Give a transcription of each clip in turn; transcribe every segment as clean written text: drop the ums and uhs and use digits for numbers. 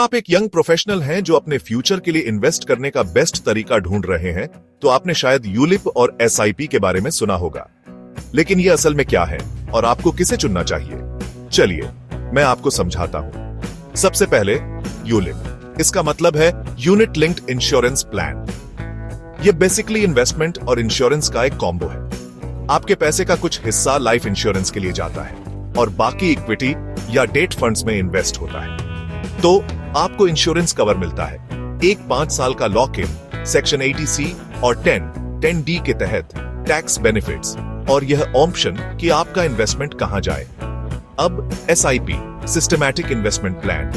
आप एक young professional हैं जो अपने फ्यूचर के लिए इन्वेस्ट करने का बेस्ट तरीका ढूंढ रहे हैं, तो आपने शायद यूलिप और एसआईपी के बारे में सुना होगा। लेकिन ये असल में क्या है और आपको किसे चुनना चाहिए, चलिए मैं आपको समझाता हूं। सबसे पहले यूलिप, इसका मतलब है यूनिट लिंक्ड इंश्योरेंस प्लान। ये बेसिकली इन्वेस्टमेंट और इंश्योरेंस का एक कॉम्बो है। आपके पैसे का कुछ हिस्सा लाइफ इंश्योरेंस के लिए जाता है और बाकी इक्विटी या डेट फंड्स में इन्वेस्ट होता है। तो आपको इंश्योरेंस कवर मिलता है, एक 5 साल का लॉक इन, सेक्शन 80C और 10D के तहत टैक्स बेनिफिट्स, और यह ऑप्शन कि आपका इन्वेस्टमेंट कहां जाए। अब SIP, systematic investment plan,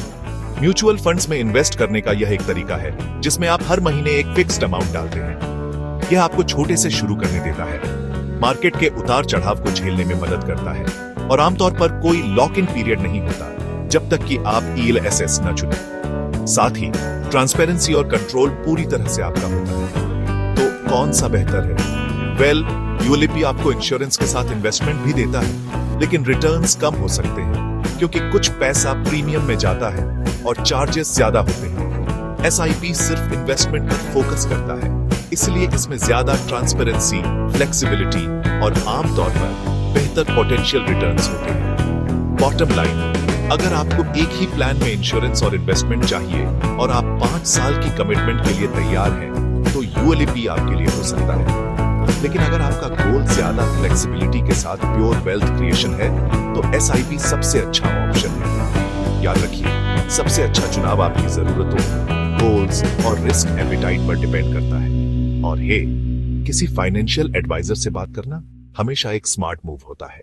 mutual funds में इन्वेस्ट करने का यह एक तरीका है जिसमें आप हर महीने एक फिक्स्ड अमाउंट डालते हैं। यह आपको छोटे से शुरू करने देता है, मार्केट के उतार चढ़ाव को झेलने में मदद करता है, और आमतौर पर कोई लॉक इन पीरियड नहीं होता जब तक कि आप ईएलएसएस न चुनें। साथ ही ट्रांसपेरेंसी और कंट्रोल पूरी तरह से आपका होता है। तो कौन सा बेहतर है? वेल, यूलिप आपको इंश्योरेंस के साथ इन्वेस्टमेंट भी देता है, लेकिन रिटर्न्स कम हो सकते हैं क्योंकि कुछ पैसा प्रीमियम में जाता है और चार्जेस ज्यादा होते हैं। एसआईपी सिर्फ इन्वेस्टमेंट पर फोकस करता है, इसलिए इसमें ज्यादा ट्रांसपेरेंसी, फ्लेक्सिबिलिटी और आमतौर पर बेहतर पोटेंशियल रिटर्न्स होते हैं। बॉटम लाइन, अगर आपको एक ही प्लान में इंश्योरेंस और इन्वेस्टमेंट चाहिए और आप 5 साल की कमिटमेंट के लिए तैयार हैं, तो यूएलपी आपके लिए हो सकता है। लेकिन अगर आपका गोल ज्यादा फ्लेक्सिबिलिटी के साथ प्योर वेल्थ क्रिएशन है, तो एसआईपी सबसे अच्छा ऑप्शन है। याद रखिए, सबसे अच्छा चुनाव आपकी जरूरतों, गोल्स और रिस्क एपेटाइट पर डिपेंड करता है। और ये किसी फाइनेंशियल एडवाइजर से बात करना हमेशा एक स्मार्ट मूव होता है।